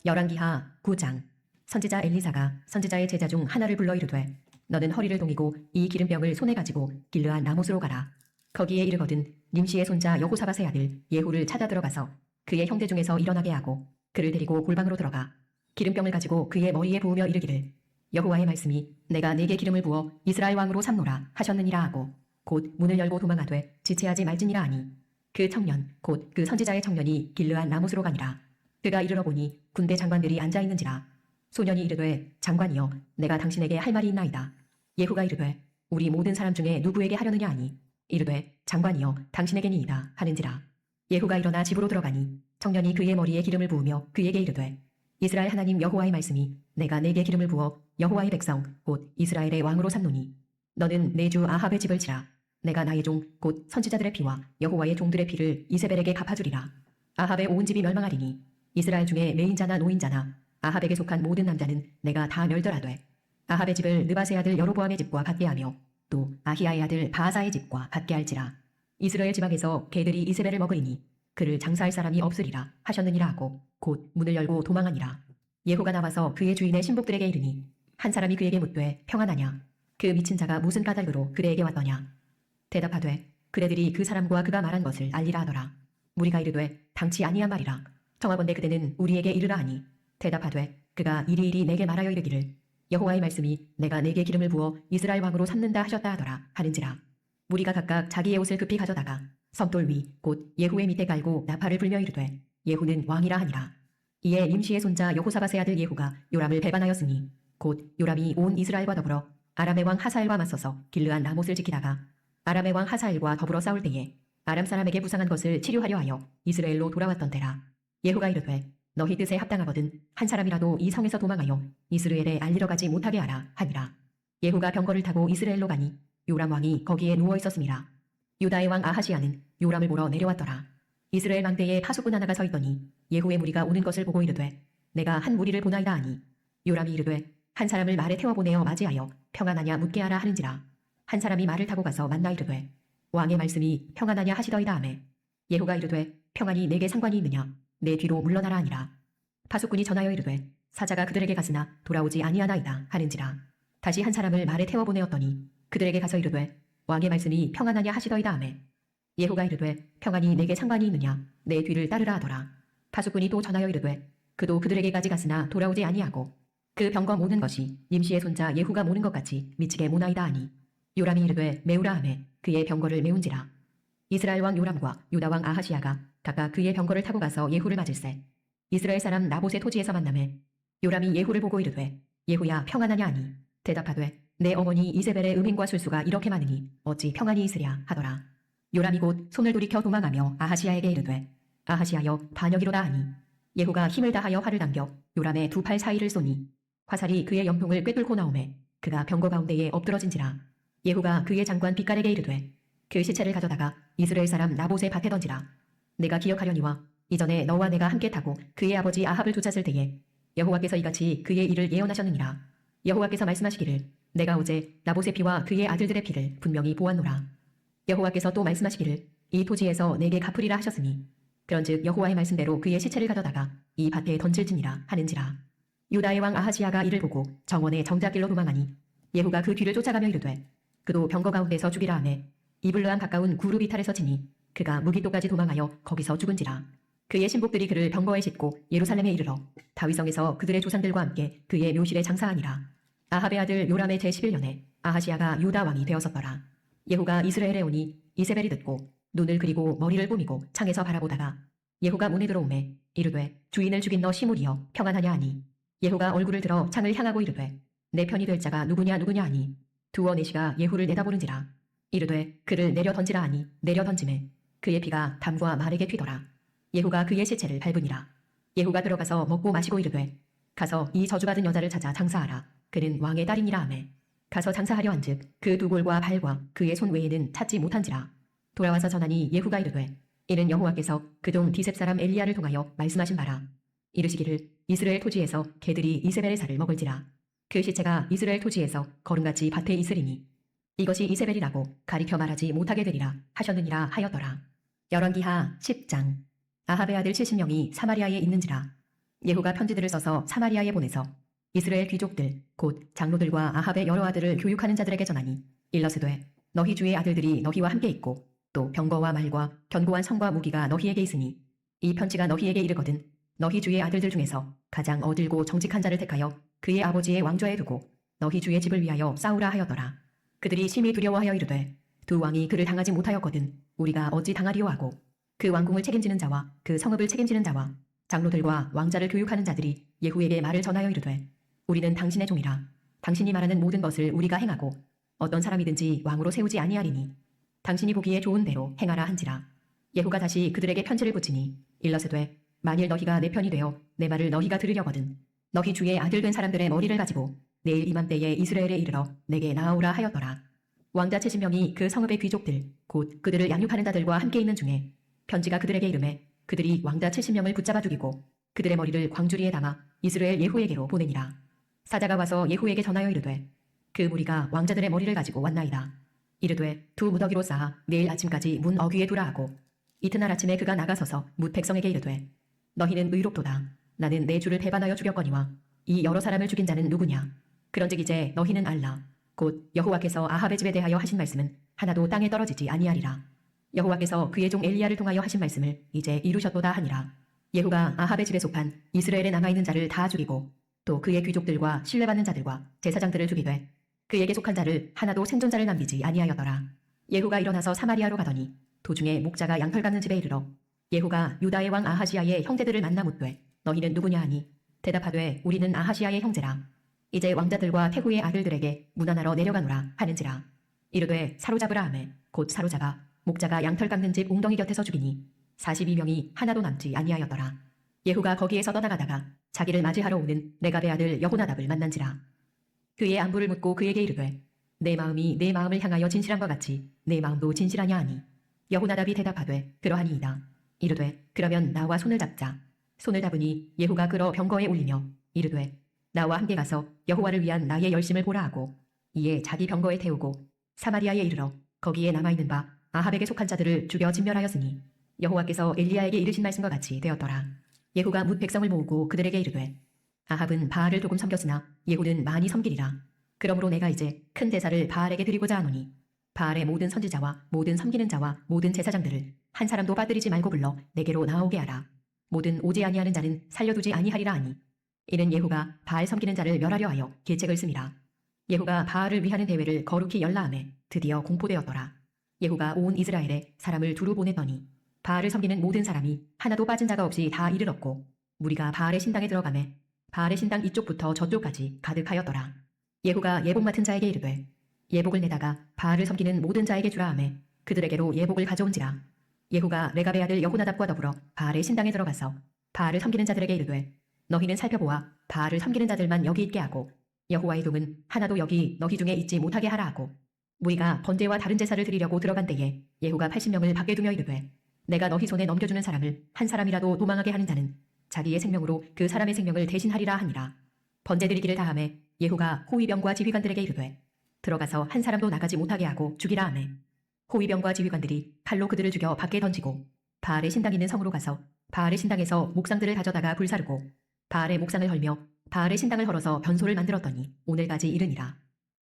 열왕기하 9장. 선지자 엘리사가 선지자의 제자 중 하나를 불러 이르되 너는 허리를 동이고 이 기름병을 손에 가지고 길르앗 라못으로 가라. 거기에 이르거든 님시의 손자 여호사밧의 아들 예후를 찾아 들어가서 그의 형제 중에서 일어나게 하고 그를 데리고 골방으로 들어가 기름병을 가지고 그의 머리에 부으며 이르기를 여호와의 말씀이 내가 네게 기름을 부어 이스라엘 왕으로 삼노라 하셨느니라 하고 곧 문을 열고 도망하되 지체하지 말지니라 하니 그 청년 곧 그 선지자의 청년이 길르앗 라못으로 가니라. 그가 이르러 보니 군대 장관들이 앉아있는지라. 소년이 이르되 장관이여 내가 당신에게 할 말이 있나이다. 예후가 이르되 우리 모든 사람 중에 누구에게 하려느냐 하니 이르되 장관이여 당신에게니이다 하는지라. 예후가 일어나 집으로 들어가니 청년이 그의 머리에 기름을 부으며 그에게 이르되 이스라엘 하나님 여호와의 말씀이 내가 네게 기름을 부어 여호와의 백성 곧 이스라엘의 왕으로 삼노니 너는 내 주 아합의 집을 치라. 내가 나의 종 곧 선지자들의 피와 여호와의 종들의 피를 이세벨에게 갚아주리라. 아합의 온 집이 멸망하리니 이스라엘 중에 매인자나 노인자나 아합에게 속한 모든 남자는 내가 다 멸절하되 아합의 집을 느바세 아들 여로보암의 집과 같게 하며 또 아히야의 아들 바하사의 집과 같게 할지라. 이스라엘 지방에서 개들이 이세벨을 먹으리니 그를 장사할 사람이 없으리라 하셨느니라 하고 곧 문을 열고 도망하니라. 예후가 나와서 그의 주인의 신복들에게 이르니 한 사람이 그에게 묻되 평안하냐. 그 미친 자가 무슨 까닭으로 그대에게 왔더냐. 대답하되 그대들이 그 사람과 그가 말한 것을 알리라 하더라. 무리가 이르되 당치 아니한 말이라. 청하건대 그대는 우리에게 이르라 하니 대답하되 그가 이리이리 내게 말하여 이르기를 여호와의 말씀이 내가 네게 기름을 부어 이스라엘 왕으로 삼는다 하셨다 하더라 하는지라. 무리가 각각 자기의 옷을 급히 가져다가 성돌 위 곧 예후의 밑에 깔고 나팔을 불며 이르되 예후는 왕이라 하니라. 이에 임시의 손자 여호사밧의 아들 예후가 요람을 배반하였으니 곧 요람이 온 이스라엘과 더불어 아람의 왕 하사엘과 맞서서 길르앗 라못을 지키다가 아람의 왕 하사엘과 더불어 싸울 때에 아람 사람에게 부상한 것을 치료하려 하여 이스라엘로 돌아왔던 때라. 예후가 이르되 너희 뜻에 합당하거든 한 사람이라도 이 성에서 도망하여 이스라엘에 알리러 가지 못하게 하라 하니라. 예후가 병거를 타고 이스라엘로 가니 요람 왕이 거기에 누워 있었음이라. 유다의 왕 아하시야는 요람을 보러 내려왔더라. 이스라엘 망대에 파수꾼 하나가 서 있더니 예후의 무리가 오는 것을 보고 이르되 내가 한 무리를 보나이다 하니 요람이 이르되 한 사람을 말에 태워 보내어 맞이하여 평안하냐 묻게 하라 하는지라. 한 사람이 말을 타고 가서 만나 이르되 왕의 말씀이 평안하냐 하시더이다 하매 예후가 이르되 평안이 내게 상관이 있느냐 내 뒤로 물러나라 하니라. 파수꾼이 전하여 이르되 사자가 그들에게 갔으나 돌아오지 아니하나이다 하는지라. 다시 한 사람을 말에 태워 보내었더니 그들에게 가서 이르되 왕의 말씀이 평안하냐 하시더이다 하매 예후가 이르되 평안이 내게 상관이 있느냐 내 뒤를 따르라 하더라. 파수꾼이 또 전하여 이르되 그도 그들에게까지 갔으나 돌아오지 아니하고 그 병거 모는 것이 님시의 손자 예후가 모는 것 같이 미치게 모나이다 하니 요람이 이르되 메우라 하매 그의 병거를 메운지라. 이스라엘 왕 요람과 유다 왕 아하시야가 각각 그의 병거를 타고 가서 예후를 맞을세. 이스라엘 사람 나봇의 토지에서 만나매 요람이 예후를 보고 이르되 예후야 평안하냐 하니 대답하되 내 어머니 이세벨의 음행과 술수가 이렇게 많으니 어찌 평안이 있으랴 하더라. 요람이 곧 손을 돌이켜 도망하며 아하시야에게 이르되 아하시야여 반역이로다 하니 예후가 힘을 다하여 활을 당겨 요람의 두 팔 사이를 쏘니 화살이 그의 염통을 꿰뚫고 나오매 그가 병거 가운데에 엎드러진지라. 예후가 그의 장관 빛깔에게 이르되 그 시체를 가져다가 이스라엘 사람 나봇의 밭에 던지라. 내가 기억하려니와 이전에 너와 내가 함께 타고 그의 아버지 아합을 쫓았을 때에 여호와께서 이같이 그의 일을 예언하셨느니라. 여호와께서 말씀하시기를 내가 어제 나봇의 피와 그의 아들들의 피를 분명히 보았노라. 여호와께서 또 말씀하시기를 이 토지에서 내게 갚으리라 하셨으니 그런즉 여호와의 말씀대로 그의 시체를 가져다가 이 밭에 던질지니라 하는지라. 유다의 왕 아하시야가 이를 보고 정원의 정작길로 도망하니 예후가 그 뒤를 쫓아가며 이르되 그도 병거 가운데서 죽이라 하매 이블르암 가까운 구르 비탈에서 치니 그가 무기토까지 도망하여 거기서 죽은지라. 그의 신복들이 그를 병거에 싣고 예루살렘에 이르러 다윗성에서 그들의 조상들과 함께 그의 묘실에 장사하니라. 아합의 아들 요람의 제11년에 아하시야가 유다 왕이 되었었더라. 예후가 이스라엘에 오니 이세벨이 듣고 눈을 그리고 머리를 꾸미고 창에서 바라보다가 예후가 문에 들어오매 이르되 주인을 죽인 너 시므리여 평안하냐 하니 예후가 얼굴을 들어 창을 향하고 이르되 내 편이 될 자가 누구냐 누구냐 하니 두어 내시가 예후를 내다보는지라. 이르되 그를 내려 던지라 하니 내려 던지매 그의 피가 담과 말에게 튀더라. 예후가 그의 시체를 밟으니라. 예후가 들어가서 먹고 마시고 이르되 가서 이 저주받은 여자를 찾아 장사하라. 그는 왕의 딸이니라 하매 가서 장사하려 한즉 그 두 골과 발과 그의 손 외에는 찾지 못한지라. 돌아와서 전하니 예후가 이르되 이는 여호와께서 그동 디셉 사람 엘리야를 통하여 말씀하신 바라. 이르시기를 이스라엘 토지에서 개들이 이세벨의 살을 먹을지라. 그 시체가 이스라엘 토지에서 거름같이 밭에 있으리니 이것이 이세벨이라고 가리켜 말하지 못하게 되리라 하셨느니라 하였더라. 열왕기하 10장. 아합의 아들 70명이 사마리아에 있는지라. 예후가 편지들을 써서 사마리아에 보내서 이스라엘 귀족들 곧 장로들과 아합의 여러 아들을 교육하는 자들에게 전하니 일러스되 너희 주의 아들들이 너희와 함께 있고 또 병거와 말과 견고한 성과 무기가 너희에게 있으니 이 편지가 너희에게 이르거든 너희 주의 아들들 중에서 가장 어들고 정직한 자를 택하여 그의 아버지의 왕좌에 두고 너희 주의 집을 위하여 싸우라 하였더라. 그들이 심히 두려워하여 이르되 두 왕이 그를 당하지 못하였거든 우리가 어찌 당하리요 하고 그 왕궁을 책임지는 자와 그 성읍을 책임지는 자와 장로들과 왕자를 교육하는 자들이 예후에게 말을 전하여 이르되 우리는 당신의 종이라. 당신이 말하는 모든 것을 우리가 행하고 어떤 사람이든지 왕으로 세우지 아니하리니 당신이 보기에 좋은 대로 행하라 한지라. 예후가 다시 그들에게 편지를 붙이니 일러스되 만일 너희가 내 편이 되어 내 말을 너희가 들으려거든 너희 주의 아들 된 사람들의 머리를 가지고 내일 이맘때에 이스라엘에 이르러 내게 나아오라 하였더라. 왕자 70명이 그 성읍의 귀족들 곧 그들을 양육하는 자들과 함께 있는 중에 편지가 그들에게 이르매 그들이 왕자 70명을 붙잡아 죽이고 그들의 머리를 광주리에 담아 이스라엘 예후에게로 보내니라. 사자가 와서 예후에게 전하여 이르되 그 무리가 왕자들의 머리를 가지고 왔나이다. 이르되 두 무더기로 쌓아 내일 아침까지 문 어귀에 두라 하고 이튿날 아침에 그가 나가서서 뭇 백성에게 이르되 너희는 의롭도다. 나는 내 주를 배반하여 죽였거니와 이 여러 사람을 죽인 자는 누구냐. 그런즉 이제 너희는 알라. 곧 여호와께서 아합의 집에 대하여 하신 말씀은 하나도 땅에 떨어지지 아니하리라. 여호와께서 그의 종 엘리야를 통하여 하신 말씀을 이제 이루셨도다 하니라. 예후가 아합의 집에 속한 이스라엘에 남아있는 자를 다 죽이고 또 그의 귀족들과 신뢰받는 자들과 제사장들을 죽이되 그에게 속한 자를 하나도 생존자를 남기지 아니하였더라. 예후가 일어나서 사마리아로 가더니 도중에 목자가 양털 깎는 집에 이르러 예후가 유다의 왕 아하시아의 형제들을 만나 묻되 너희는 누구냐 하니 대답하되 우리는 아하시아의 형제라. 이제 왕자들과 태후의 아들들에게 문안하러 내려가노라 하는지라. 이르되 사로잡으라 하매 곧 사로잡아 목자가 양털 깎는 집 웅덩이 곁에서 죽이니 42명이 하나도 남지 아니하였더라. 예후가 거기에서 떠나가다가 자기를 맞이하러 오는 레갑의 아들 여호나답을 만난지라. 그의 안부를 묻고 그에게 이르되 내 마음이 내 마음을 향하여 진실한과 같이 내 마음도 진실하냐 하니 여호나답이 대답하되 그러하니이다. 이르되 그러면 나와 손을 잡자. 손을 잡으니 예후가 끌어 병거에 올리며 이르되 나와 함께 가서 여호와를 위한 나의 열심을 보라 하고 이에 자기 병거에 태우고 사마리아에 이르러 거기에 남아있는 바 아합에게 속한 자들을 죽여 진멸하였으니 여호와께서 엘리야에게 이르신 말씀과 같이 되었더라. 예후가 뭇 백성을 모으고 그들에게 이르되 아합은 바알을 조금 섬겼으나 예후는 많이 섬기리라. 그러므로 내가 이제 큰 제사를 바알에게 드리고자 하노니 바알의 모든 선지자와 모든 섬기는 자와 모든 제사장들을 한 사람도 빠뜨리지 말고 불러 내게로 나오게 하라. 모든 오지 아니하는 자는 살려두지 아니하리라 하니 이는 예후가 바알 섬기는 자를 멸하려 하여 계책을 씁니다. 예후가 바알을 위하는 대회를 거룩히 열라하매 드디어 공포되었더라. 예후가 온 이스라엘에 사람을 두루 보냈더니 바알을 섬기는 모든 사람이 하나도 빠진 자가 없이 다 이르렀고 무리가 바알의 신당에 들어가매 바알의 신당 이쪽부터 저쪽까지 가득하였더라. 예후가 예복 맡은 자에게 이르되 예복을 내다가 바알을 섬기는 모든 자에게 주라 하매 그들에게로 예복을 가져온지라. 예후가 레갑의 아들 여호나답과 더불어 바알의 신당에 들어가서 바알을 섬기는 자들에게 이르되 너희는 살펴보아 바알을 섬기는 자들만 여기 있게 하고 여호와의 종은 하나도 여기 너희 중에 있지 못하게 하라 하고 무리가 번제와 다른 제사를 드리려고 들어간 때에 예후가 80명을 밖에 두며 이르되 내가 너희 손에 넘겨주는 사람을 한 사람이라도 도망하게 하는 자는 자기의 생명으로 그 사람의 생명을 대신하리라 하니라. 번제 드리기를 다하매 예후가 호위병과 지휘관들에게 이르되 들어가서 한 사람도 나가지 못하게 하고 죽이라 하매 호위병과 지휘관들이 칼로 그들을 죽여 밖에 던지고 바알의 신당 있는 성으로 가서 바알의 신당에서 목상들을 가져다가 불사르고 바알의 목상을 헐며 바알의 신당을 헐어서 변소를 만들었더니 오늘까지 이르니라.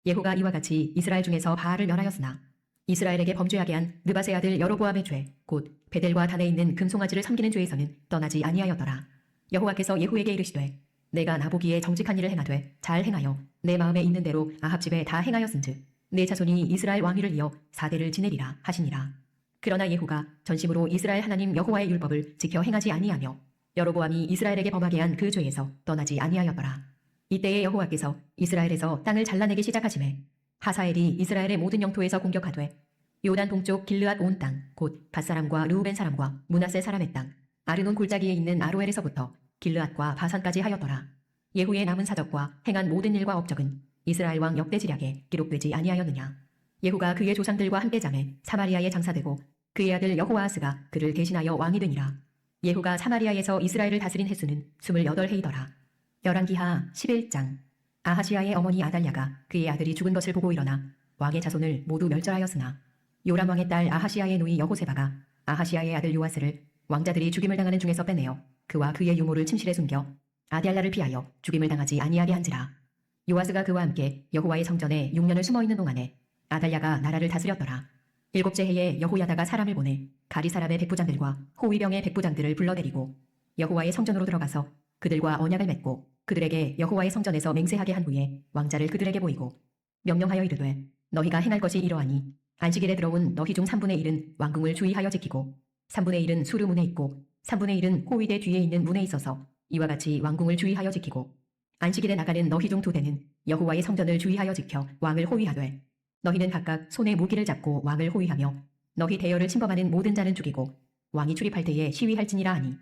예후가 이와 같이 이스라엘 중에서 바알을 멸하였으나 이스라엘에게 범죄하게 한 느밧의 아들 여로보암의 죄 곧 베델과 단에 있는 금송아지를 섬기는 죄에서는 떠나지 아니하였더라. 여호와께서 예후에게 이르시되 내가 나보기에 정직한 일을 행하되 잘 행하여 내 마음에 있는 대로 아합 집에 다 행하였은즉 내 자손이 이스라엘 왕위를 이어 4대를 지내리라 하시니라. 그러나 예후가 전심으로 이스라엘 하나님 여호와의 율법을 지켜 행하지 아니하며 여로보암이 이스라엘에게 범하게 한 그 죄에서 떠나지 아니하였더라. 이때에 여호와께서 이스라엘에서 땅을 잘라내기 시작하심에 하사엘이 이스라엘의 모든 영토에서 공격하되 요단 동쪽 길르앗 온 땅 곧 밧사람과 르우벤 사람과 므낫세 사람의 땅 아르논 골짜기에 있는 아로엘에서부터 길르앗과 바산까지 하였더라. 예후의 남은 사적과 행한 모든 일과 업적은 이스라엘 왕 역대지략에 기록되지 아니하였느냐. 예후가 그의 조상들과 함께 잠에 사마리아에 장사되고 그의 아들 여호아하스가 그를 대신하여 왕이 되니라. 예후가 사마리아에서 이스라엘을 다스린 횟수는 28해이더라. 열왕기하 11장. 아하시아의 어머니 아달랴가 그의 아들이 죽은 것을 보고 일어나 왕의 자손을 모두 멸절하였으나 요람 왕의 딸 아하시아의 누이 여호세바가 아하시아의 아들 요아스를 왕자들이 죽임을 당하는 중에서 빼내어 그와 그의 유모를 침실에 숨겨 아달랴를 피하여 죽임을 당하지 아니하게 한지라. 요아스가 그와 함께 여호와의 성전에 6년을 숨어있는 동안에 아달랴가 나라를 다스렸더라. 7째 해에 여호야다가 사람을 보내 가리 사람의 백부장들과 호위병의 백부장들을 불러내리고 여호와의 성전으로 들어가서 그들과 언약을 맺고 그들에게 여호와의 성전에서 맹세하게 한 후에 왕자를 그들에게 보이고 명령하여 이르되 너희가 행할 것이 이러하니 안식일에 들어온 너희 중 3분의 1은 왕궁을 주의하여 지키고 3분의 1은 수르 문에 있고 3분의 1은 호위대 뒤에 있는 문에 있어서 이와 같이 왕궁을 주의하여 지키고 안식일에 나가는 너희 중 2대는 여호와의 성전을 주의하여 지켜 왕을 호위하되 너희는 각각 손에 무기를 잡고 왕을 호위하며 너희 대열을 침범하는 모든 자는 죽이고 왕이 출입할 때에 시위할지니라 하니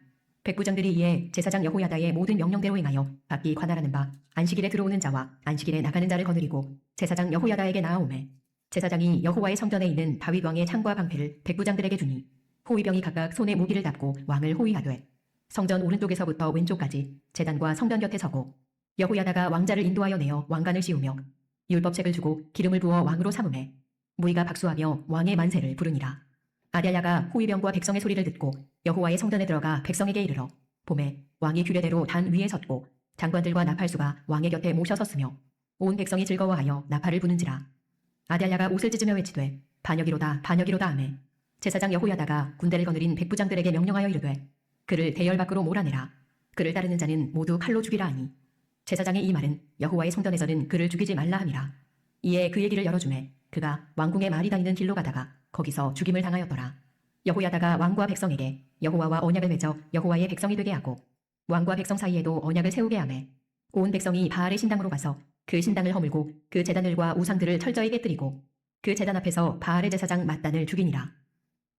백부장들이 이에 제사장 여호야다의 모든 명령대로 행하여 각기 관할하는 바 안식일에 들어오는 자와 안식일에 나가는 자를 거느리고 제사장 여호야다에게 나아오매 제사장이 여호와의 성전에 있는 다윗 왕의 창과 방패를 백부장들에게 주니 호위병이 각각 손에 무기를 잡고 왕을 호위하되 성전 오른쪽에서부터 왼쪽까지 제단과 성전 곁에 서고 여호야다가 왕자를 인도하여 내어 왕관을 씌우며 율법책을 주고 기름을 부어 왕으로 삼음에 무리가 박수하며 왕의 만세를 부르니라. 아달랴가 호위병과 백성의 소리를 듣고 여호와의 성전에 들어가 백성에게 이르러 봄에 왕이 규례대로 단 위에 섰고 장관들과 나팔수가 왕의 곁에 모셔 섰으며 온 백성이 즐거워하여 나팔을 부는지라. 아달랴가 옷을 찢으며 외치되 반역이로다 반역이로다 하매 제사장 여호야다가 군대를 거느린 백부장들에게 명령하여 이르되 그를 대열 밖으로 몰아내라. 그를 따르는 자는 모두 칼로 죽이라 하니 제사장의 이 말은 여호와의 성전에서는 그를 죽이지 말라 함이라. 이에 그의 길을 열어주매 그가 왕궁에 말이 다니는 길로 가다가 거기서 죽임을 당하였더라. 여호야다가 왕과 백성에게 여호와와 언약을 맺어 여호와의 백성이 되게 하고 왕과 백성 사이에도 언약을 세우게 하매 온 백성이 바알의 신당으로 가서 그 신당을 허물고 그 제단들과 우상들을 철저히 깨뜨리고 그 제단 앞에서 바알의 제사장 맏단을 죽이니라.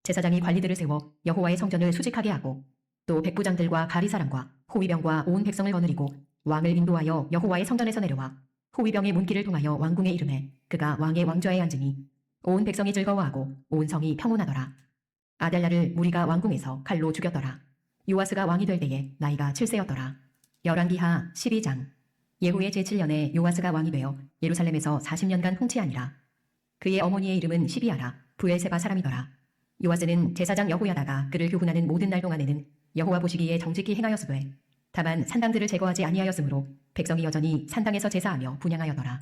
제사장이 관리들을 세워 여호와의 성전을 수직하게 하고 또 백부장들과 가리 사람과 호위병과 온 백성을 거느리고 왕을 인도하여 여호와의 성전에서 내려와 호위병의 문길을 통하여 왕궁에 이르매 그가 왕의 왕좌에 앉으니 온 백성이 즐거워하고 온 성이 평온하더라. 아달랴를 무리가 왕궁에서 칼로 죽였더라. 요아스가 왕이 될 때에 나이가 7세였더라. 열왕기하 12장. 예후의 제7년에 요아스가 왕이 되어 예루살렘에서 40년간 통치하니라. 그의 어머니의 이름은 시비아라 브엘세바 사람이더라. 요아스는 제사장 여호야다가 그를 교훈하는 모든 날 동안에는 여호와 보시기에 정직히 행하였으되 다만 산당들을 제거하지 아니하였으므로 백성이 여전히 산당에서 제사하며 분향하여더라.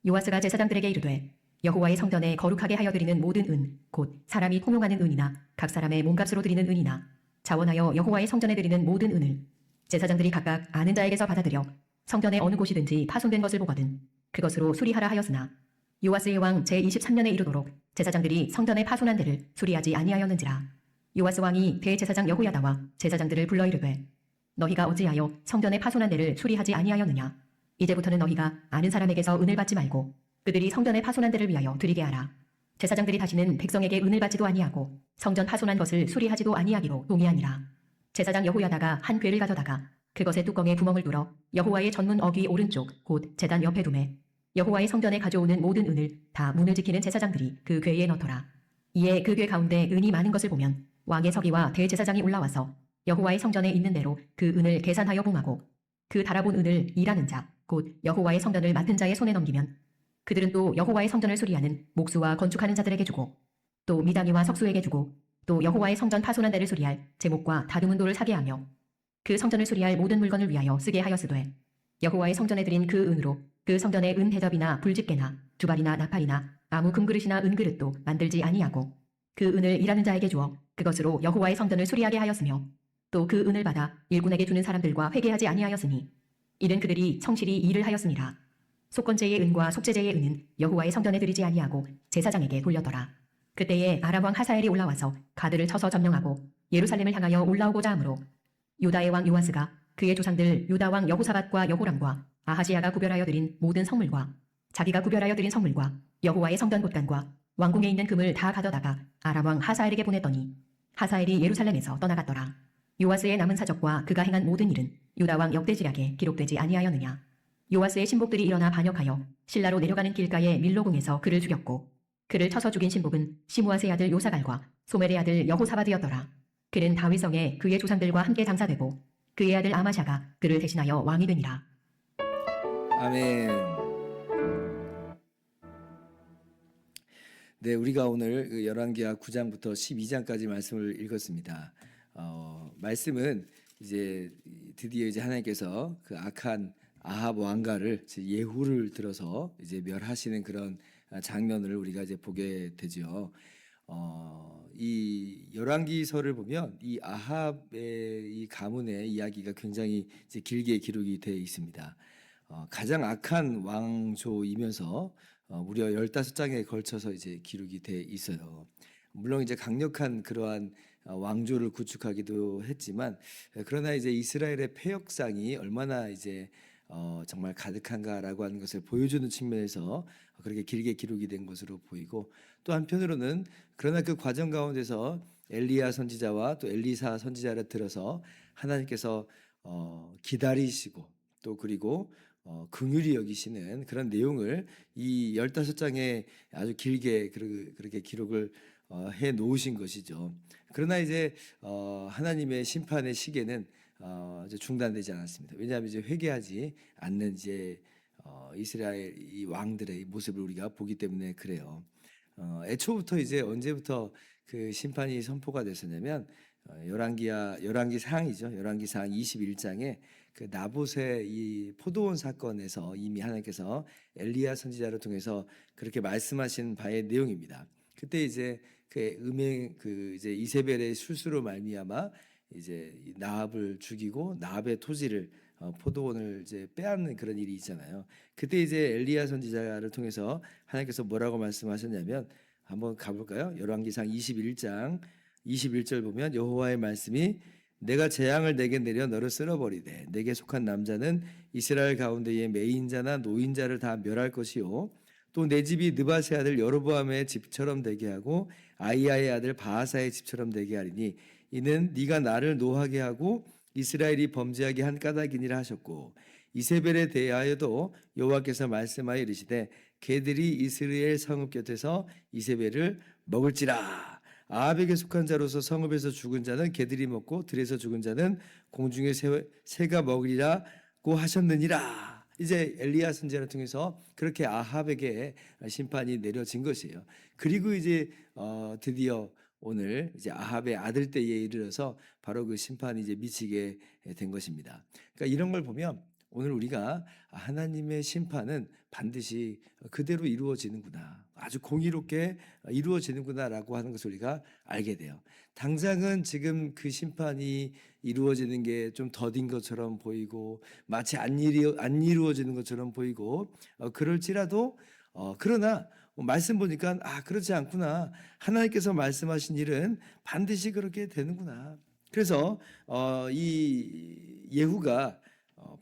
요아스가 제사장들에게 이르되 여호와의 성전에 거룩하게 하여 드리는 모든 은 곧 사람이 통용하는 은이나 각 사람의 몸값으로 드리는 은이나 자원하여 여호와의 성전에 드리는 모든 은을 제사장들이 각각 아는 자에게서 받아들여 성전의 어느 곳이든지 파손된 것을 보거든 그것으로 수리하라 하였으나 요아스의 왕 제23년에 이르도록 제사장들이 성전의 파손한 데를 수리하지 아니하였는지라. 요아스 왕이 대제사장 여호야다와 제사장들을 불러 이르되 너희가 어찌하여 성전의 파손한 데를 수리하지 아니하였느냐. 이제부터는 너희가 아는 사람에게서 은을 받지 말고 그들이 성전의 파손한 데를 위하여 드리게 하라. 제사장들이 다시는 백성에게 은을 받지도 아니하고 성전 파손한 것을 수리하지도 아니하기로 동의하니라. 제사장 여호야다가 한 궤를 가져다가 그것의 뚜껑에 구멍을 뚫어 여호와의 전문 어귀 오른쪽 곧 제단 옆에 두매 여호와의 성전에 가져오는 모든 은을 다 문을 지키는 제사장들이 그 궤에 넣더라. 이에 그 궤 가운데 은이 많은 것을 보면 왕의 서기와 대제사장이 올라와서 여호와의 성전에 있는 대로 그 은을 계산하여 봉하고 그 달아본 은을 일하는 자 곧 여호와의 성전을 맡은 자의 손에 넘기면 그들은 또 여호와의 성전을 수리하는 목수와 건축하는 자들에게 주고 또 미당이와 석수에게 주고 또 여호와의 성전 파손한 데를 수리할 제목과 다듬은 돌을 사게 하며 그 성전을 수리할 모든 물건을 위하여 쓰게 하였으되 여호와의 성전에 드린 그 은으로 그 성전의 은 대접이나 불집게나 주발이나 나팔이나 아무 금그릇이나 은그릇도 만들지 아니하고 그 은을 일하는 자에게 주어 그것으로 여호와의 성전을 수리하게 하였으며 또 그 은을 받아 일꾼에게 주는 사람들과 회개하지 아니하였으니 이는 그들이 성실히 일을 하였습니다. 속건제의 은과 속죄제의 은은 여호와의 성전에 드리지 아니하고 제사장에게 돌렸더라. 그때에 아람 왕 하사엘이 올라와서 가드를 쳐서 점령하고 예루살렘을 향하여 올라오고자 하므로 유다의 왕 요아스가 그의 조상들 유다 왕 여호사밧과 여호람과 아하시야가 구별하여 드린 모든 성물과 자기가 구별하여 드린 성물과 여호와의 성전 곳간과 왕궁에 있는 금을 다 가져다가 아람 왕 하사엘에게 보냈더니 하사엘이 예루살렘에서 떠나갔더라. 요아스의 남은 사적과 그가 행한 모든 일은 유다 왕 역대지략에 기록되지 아니하였느냐. 요아스의 신복들이 일어나 반역하여 실라로 내려가는 길가의 밀로궁에서 그를 죽였고 그를 쳐서 죽인 신복은 시므아스의 아들 요사갈과 소멜의 아들 여호사밧이었더라. 그는 다윗성에 그의 조상들과 함께 장사되고 그의 아들 아마샤가 그를 대신하여 왕이 되니라. 아멘. 네, 우리가 오늘 그 열왕기하 9장부터 12장까지 말씀을 읽었습니다. 말씀은 이제 드디어 이제 하나님께서 그 악한 아합 왕가를 예후를 들어서 이제 멸하시는 그런 장면을 우리가 이제 보게 되죠. 이 열왕기서를 보면 이 아합의 이 가문의 이야기가 굉장히 이제 길게 기록이 되어 있습니다. 가장 악한 왕조이면서 무려 15장에 걸쳐서 이제 기록이 돼 있어요. 물론 이제 강력한 그러한 왕조를 구축하기도 했지만, 그러나 이제 이스라엘의 패역상이 얼마나 이제 정말 가득한가라고 하는 것을 보여주는 측면에서 그렇게 길게 기록이 된 것으로 보이고, 또 한편으로는 그러나 그 과정 가운데서 엘리야 선지자와 또 엘리사 선지자를 들어서 하나님께서 기다리시고 또 그리고 긍휼히 여기시는 그런 내용을 이 15장에 아주 길게 그렇게 기록을 해 놓으신 것이죠. 그러나 이제 하나님의 심판의 시계는 이제 중단되지 않았습니다. 왜냐하면 이제 회개하지 않는 이제 이스라엘 이 왕들의 모습을 우리가 보기 때문에 그래요. 애초부터 이제 언제부터 그 심판이 선포가 됐었냐면 열왕기상이죠. 열왕기상 21장에 그 나봇의 이 포도원 사건에서 이미 하나님께서 엘리야 선지자를 통해서 그렇게 말씀하신 바의 내용입니다. 그때 이제 그 이제 이세벨의 술수로 말미암아 이제 나합을 죽이고 나합의 토지를 포도원을 이제 빼앗는 그런 일이 있잖아요. 그때 이제 엘리야 선지자를 통해서 하나님께서 뭐라고 말씀하셨냐면 한번 가볼까요? 열왕기상 21장 21절 보면 여호와의 말씀이 내가 재앙을 내게 내려 너를 쓸어버리되 내게 속한 남자는 이스라엘 가운데의 매인자나 노인자를 다 멸할 것이요 또 내 집이 느바세 아들 여로보암의 집처럼 되게 하고 아이야의 아들 바하사의 집처럼 되게 하리니 이는 네가 나를 노하게 하고 이스라엘이 범죄하게 한 까닭이니라 하셨고 이세벨에 대하여도 여호와께서 말씀하여 이르시되 개들이 이스라엘 성읍 곁에서 이세벨을 먹을지라. 아합에게 속한 자로서 성읍에서 죽은 자는 개들이 먹고 들에서 죽은 자는 공중의 새가 먹으리라고 하셨느니라. 이제 엘리야 선지자를 통해서 그렇게 아합에게 심판이 내려진 것이에요. 그리고 이제 드디어 오늘 이제 아합의 아들 때에 이르러서 바로 그 심판이 이제 미치게 된 것입니다. 그러니까 이런 걸 보면 오늘 우리가 하나님의 심판은 반드시 그대로 이루어지는구나, 아주 공의롭게 이루어지는구나라고 하는 것을 우리가 알게 돼요. 당장은 지금 그 심판이 이루어지는 게 좀 더딘 것처럼 보이고 마치 안 이루어지는 것처럼 보이고 그럴지라도 그러나 말씀 보니까 그렇지 않구나. 하나님께서 말씀하신 일은 반드시 그렇게 되는구나. 그래서 이 예후가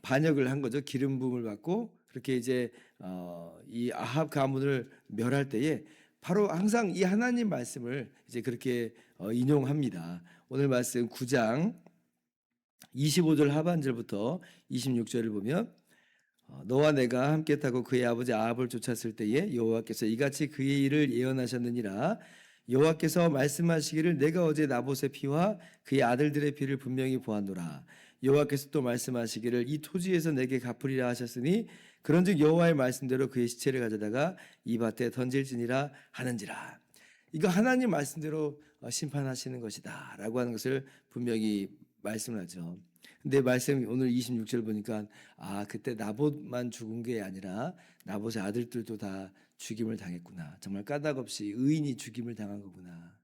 반역을 한 거죠. 기름 부음을 받고 그렇게 이제 이 아합 가문을 멸할 때에 바로 항상 이 하나님 말씀을 이제 그렇게 인용합니다. 오늘 말씀 9장 25절 하반절부터 26절을 보면 너와 내가 함께 타고 그의 아버지 아합을 쫓았을 때에 여호와께서 이같이 그의 일을 예언하셨느니라. 여호와께서 말씀하시기를 내가 어제 나봇의 피와 그의 아들들의 피를 분명히 보았노라. 여호와께서 또 말씀하시기를 이 토지에서 내게 갚으리라 하셨으니 그런즉 여호와의 말씀대로 그의 시체를 가져다가 이 밭에 던질지니라 하는지라. 이거 하나님 말씀대로 심판하시는 것이다 라고 하는 것을 분명히 말씀을 하죠. 근데 말씀 오늘 26절 보니까 그때 나봇만 죽은 게 아니라 나봇의 아들들도 다 죽임을 당했구나. 정말 까닭없이 의인이 죽임을 당한 거구나.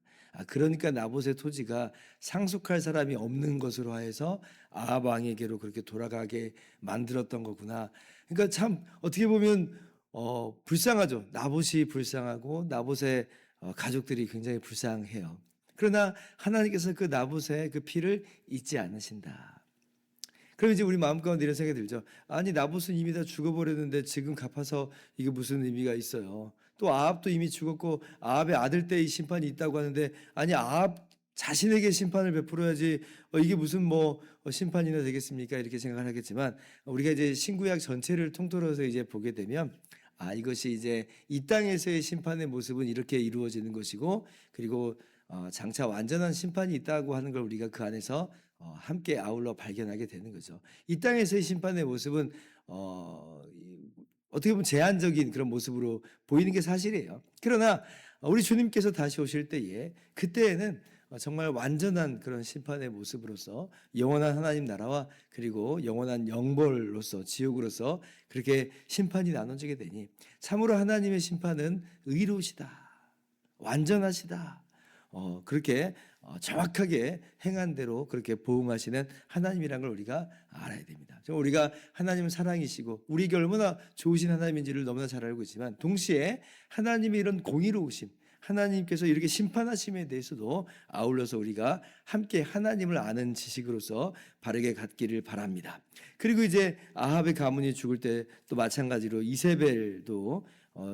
그러니까 나봇의 토지가 상속할 사람이 없는 것으로 하여서 아합 왕에게로 그렇게 돌아가게 만들었던 거구나. 그러니까 참 어떻게 보면 불쌍하죠. 나봇이 불쌍하고 나봇의 가족들이 굉장히 불쌍해요. 그러나 하나님께서 그 나봇의 그 피를 잊지 않으신다. 그럼 이제 우리 마음 가운데 이런 생각이 들죠. 아니 나봇은 이미 다 죽어버렸는데 지금 갚아서 이게 무슨 의미가 있어요. 또 아합도 이미 죽었고 아합의 아들 때의 심판이 있다고 하는데 아니 아합 자신에게 심판을 베풀어야지 이게 무슨 심판이나 되겠습니까? 이렇게 생각을 하겠지만 우리가 이제 신구약 전체를 통틀어서 이제 보게 되면 이것이 이제 이 땅에서의 심판의 모습은 이렇게 이루어지는 것이고 그리고 장차 완전한 심판이 있다고 하는 걸 우리가 그 안에서 함께 아울러 발견하게 되는 거죠. 이 땅에서의 심판의 모습은 어떻게 보면 제한적인 그런 모습으로 보이는 게 사실이에요. 그러나 우리 주님께서 다시 오실 때에 그때에는 정말 완전한 그런 심판의 모습으로서 영원한 하나님 나라와 그리고 영원한 영벌로서 지옥으로서 그렇게 심판이 나눠지게 되니 참으로 하나님의 심판은 의로우시다, 완전하시다. 그렇게 정확하게 행한 대로 그렇게 보응하시는 하나님이라는 걸 우리가 알아야 됩니다. 우리가 하나님은 사랑이시고 우리에게 얼마나 좋으신 하나님인지를 너무나 잘 알고 있지만 동시에 하나님의 이런 공의로우심, 하나님께서 이렇게 심판하심에 대해서도 아울러서 우리가 함께 하나님을 아는 지식으로서 바르게 갖기를 바랍니다. 그리고 이제 아합의 가문이 죽을 때 또 마찬가지로 이세벨도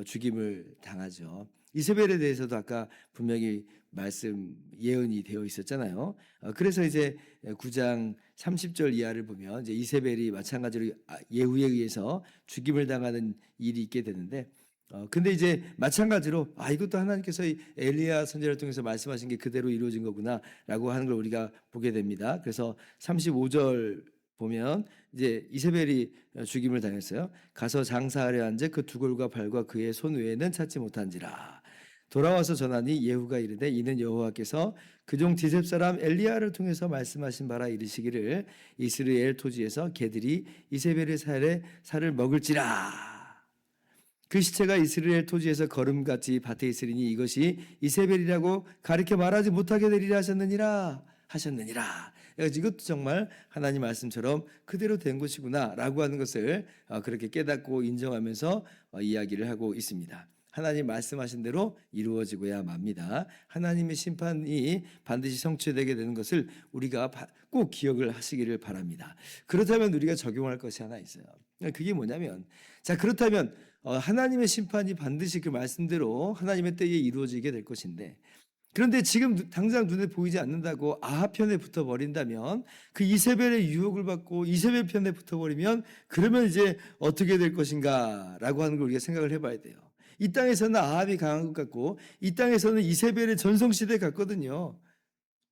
죽임을 당하죠. 이세벨에 대해서도 아까 분명히 말씀 예언이 되어 있었잖아요. 그래서 이제 9장 30절 이하를 보면 이제 이세벨이 마찬가지로 예후에 의해서 죽임을 당하는 일이 있게 되는데 근데 이제 마찬가지로 이것도 하나님께서 엘리야 선지자를 통해서 말씀하신 게 그대로 이루어진 거구나라고 하는 걸 우리가 보게 됩니다. 그래서 35절 보면 이제 이세벨이 죽임을 당했어요. 가서 장사하려 한즉 그 두골과 발과 그의 손 외에는 찾지 못한지라. 돌아와서 전하니 예후가 이르되 이는 여호와께서 그종 디셉 사람 엘리야를 통해서 말씀하신 바라 이르시기를 이스라엘 토지에서 개들이 이세벨의 살을 먹을지라. 그 시체가 이스라엘 토지에서 걸음같이 밭에 있으리니 이것이 이세벨이라고 가르쳐 말하지 못하게 되리라 하셨느니라. 이것도 정말 하나님 말씀처럼 그대로 된 것이구나라고 하는 것을 그렇게 깨닫고 인정하면서 이야기를 하고 있습니다. 하나님 말씀하신 대로 이루어지고야 맙니다. 하나님의 심판이 반드시 성취되게 되는 것을 우리가 꼭 기억을 하시기를 바랍니다. 그렇다면 우리가 적용할 것이 하나 있어요. 그게 뭐냐면 그렇다면 하나님의 심판이 반드시 그 말씀대로 하나님의 때에 이루어지게 될 것인데 그런데 지금 당장 눈에 보이지 않는다고 아합 편에 붙어버린다면 그 이세벨의 유혹을 받고 이세벨 편에 붙어버리면 그러면 이제 어떻게 될 것인가 라고 하는 걸 우리가 생각을 해봐야 돼요. 이 땅에서는 아합이 강한 것 같고 이 땅에서는 이세벨의 전성시대 같거든요.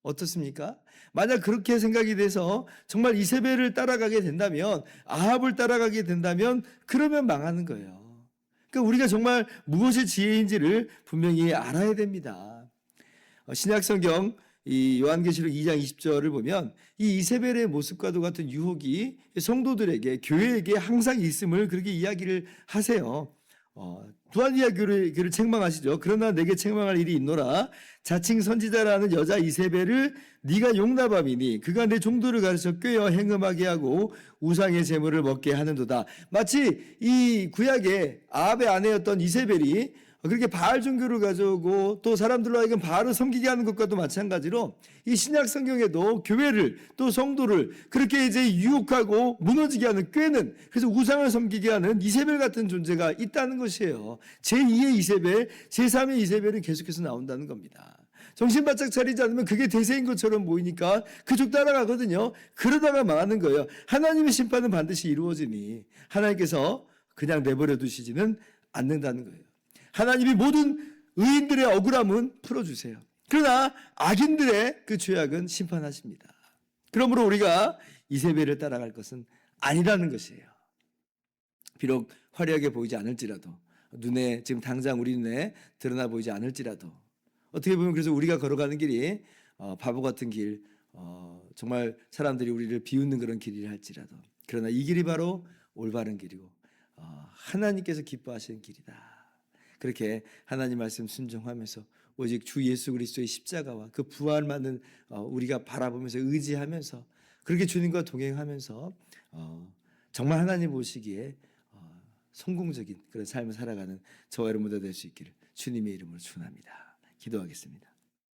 어떻습니까? 만약 그렇게 생각이 돼서 정말 이세벨을 따라가게 된다면 아합을 따라가게 된다면 그러면 망하는 거예요. 그러니까 우리가 정말 무엇이 지혜인지를 분명히 알아야 됩니다. 신약성경 이 요한계시록 2장 20절을 보면 이 이세벨의 모습과도 같은 유혹이 성도들에게 교회에게 항상 있음을 그렇게 이야기를 하세요. 또한 이야기를 책망하시죠. 그러나 내게 책망할 일이 있노라. 자칭 선지자라는 여자 이세벨을 네가 용납함이니 그가 내 종도를 가르쳐 꿰어 행음하게 하고 우상의 제물을 먹게 하는도다. 마치 이 구약의 아합의 아내였던 이세벨이 그렇게 바알 종교를 가져오고 또 사람들로 하여금 바알을 섬기게 하는 것과도 마찬가지로 이 신약 성경에도 교회를 또 성도를 그렇게 이제 유혹하고 무너지게 하는 꾀는 그래서 우상을 섬기게 하는 이세벨 같은 존재가 있다는 것이에요. 제2의 이세벨, 제3의 이세벨은 계속해서 나온다는 겁니다. 정신 바짝 차리지 않으면 그게 대세인 것처럼 보이니까 그쪽 따라가거든요. 그러다가 망하는 거예요. 하나님의 심판은 반드시 이루어지니 하나님께서 그냥 내버려 두시지는 않는다는 거예요. 하나님이 모든 의인들의 억울함은 풀어주세요. 그러나 악인들의 그 죄악은 심판하십니다. 그러므로 우리가 이세벨을 따라갈 것은 아니라는 것이에요. 비록 화려하게 보이지 않을지라도 눈에 지금 당장 우리 눈에 드러나 보이지 않을지라도 어떻게 보면 그래서 우리가 걸어가는 길이 바보 같은 길 정말 사람들이 우리를 비웃는 그런 길이라 할지라도 그러나 이 길이 바로 올바른 길이고 하나님께서 기뻐하시는 길이다. 그렇게 하나님 말씀 순종하면서 오직 주 예수 그리스도의 십자가와 그 부활만을 우리가 바라보면서 의지하면서 그렇게 주님과 동행하면서 정말 하나님 보시기에 성공적인 그런 삶을 살아가는 저와 여러분들 될 수 있기를 주님의 이름으로 축원합니다. 기도하겠습니다.